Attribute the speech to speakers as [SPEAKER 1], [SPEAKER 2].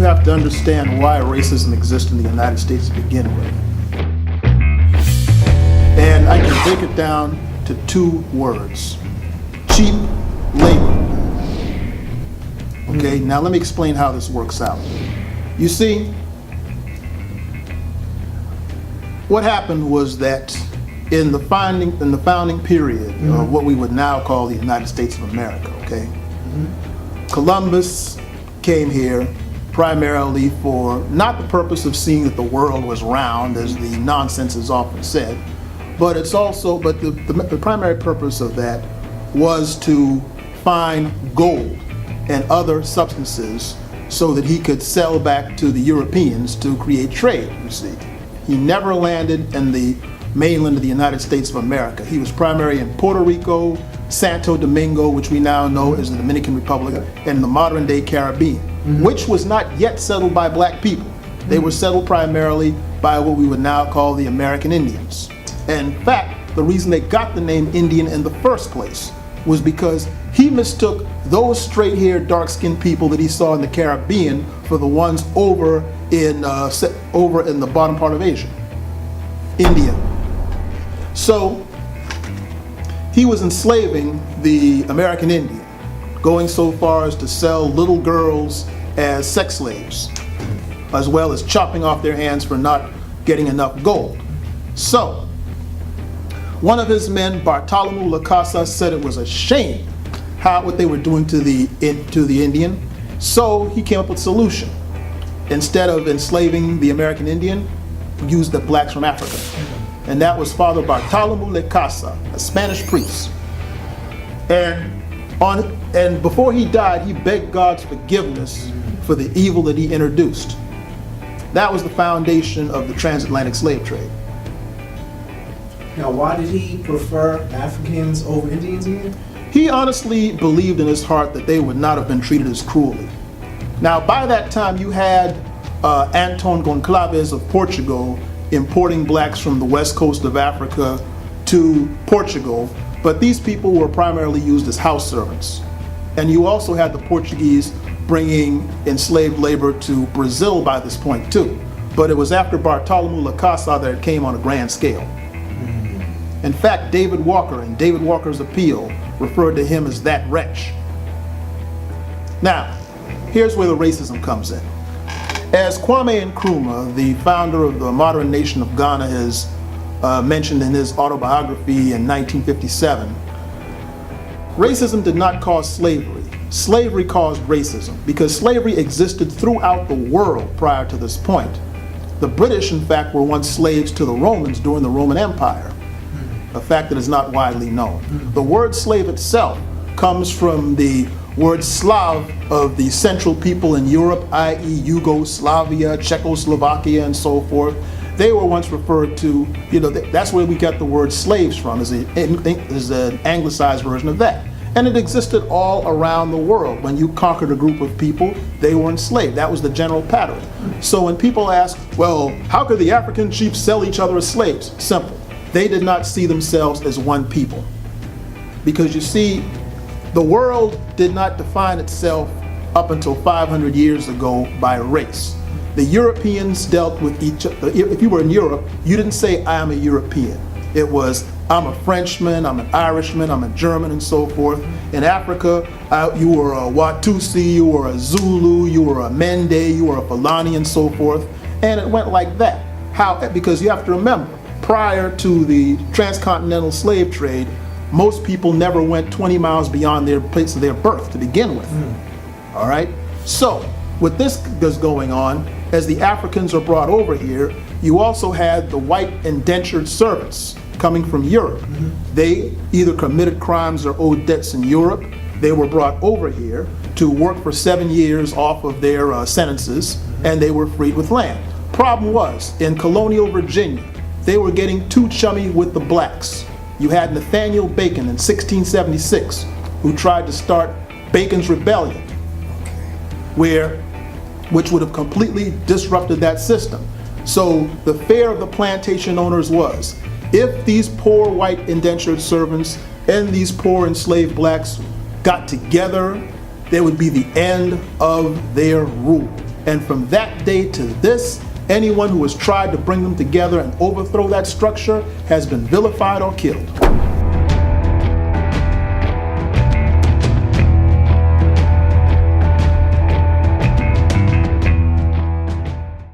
[SPEAKER 1] have to understand why racism exists in the United States to begin with. And I can break it down to two words: cheap labor. Okay, now let me explain how this works out. You see, what happened was that in the founding period of what we would now call the United States of America, okay? Columbus came here primarily for not the purpose of seeing that the world was round, as the nonsense is often said, but it's also, but the primary purpose of that was to find gold and other substances so that he could sell back to the Europeans to create trade, you see. He never landed in the mainland of the United States of America. He was primarily in Puerto Rico, Santo Domingo, which we now know as the Dominican Republic, and the modern day Caribbean, which was not yet settled by black people. They were settled primarily by what we would now call the American Indians. And in fact, the reason they got the name Indian in the first place was because he mistook those straight-haired, dark-skinned people that he saw in the Caribbean for the ones over in the bottom part of Asia, India. So he was enslaving the American Indian, going so far as to sell little girls as sex slaves, as well as chopping off their hands for not getting enough gold. So one of his men, Bartholomew La Casa, said it was a shame what they were doing to the Indian. So he came up with a solution. Instead of enslaving the American Indian, use the blacks from Africa. And that was Father Bartholomew La Casa, a Spanish priest. And before he died, he begged God's forgiveness for the evil that he introduced. That was the foundation of the transatlantic slave trade.
[SPEAKER 2] Now, why did he prefer Africans over Indians again?
[SPEAKER 1] He honestly believed in his heart that they would not have been treated as cruelly. Now, by that time, you had Anton Goncalves of Portugal importing blacks from the west coast of Africa to Portugal, but these people were primarily used as house servants. And you also had the Portuguese bringing enslaved labor to Brazil by this point too. But it was after Bartholomew La Casa that it came on a grand scale. In fact, David Walker in David Walker's Appeal referred to him as that wretch. Now, here's where the racism comes in. As Kwame Nkrumah, the founder of the modern nation of Ghana, has mentioned in his autobiography in 1957, racism did not cause slavery. Slavery caused racism because slavery existed throughout the world prior to this point. The British, in fact, were once slaves to the Romans during the Roman Empire, a fact that is not widely known. The word slave itself comes from the word Slav of the central people in Europe, i.e. Yugoslavia, Czechoslovakia, and so forth. They were once referred to, that's where we got the word slaves from, is an anglicized version of that. And it existed all around the world. When you conquered a group of people, they were enslaved. That was the general pattern. So when people ask, well, how could the African chiefs sell each other as slaves? Simple. They did not see themselves as one people. Because you see, the world did not define itself up until 500 years ago by race. The Europeans dealt with each other. If you were in Europe, you didn't say, I am a European. It was, I'm a Frenchman, I'm an Irishman, I'm a German, and so forth. In Africa, you were a Watusi, you were a Zulu, you were a Mende, you were a Fulani, and so forth. And it went like that. How? Because you have to remember, prior to the transcontinental slave trade, most people never went 20 miles beyond their place of their birth to begin with. All right? So, what this is going on, as the Africans are brought over here, you also had the white indentured servants coming from Europe. They either committed crimes or owed debts in Europe. They were brought over here to work for 7 years off of their sentences, and they were freed with land. Problem was, in colonial Virginia, they were getting too chummy with the blacks. You had Nathaniel Bacon in 1676, who tried to start Bacon's Rebellion, which would have completely disrupted that system. So the fear of the plantation owners was, if these poor white indentured servants and these poor enslaved blacks got together, there would be the end of their rule. And from that day to this, anyone who has tried to bring them together and overthrow that structure has been vilified or killed.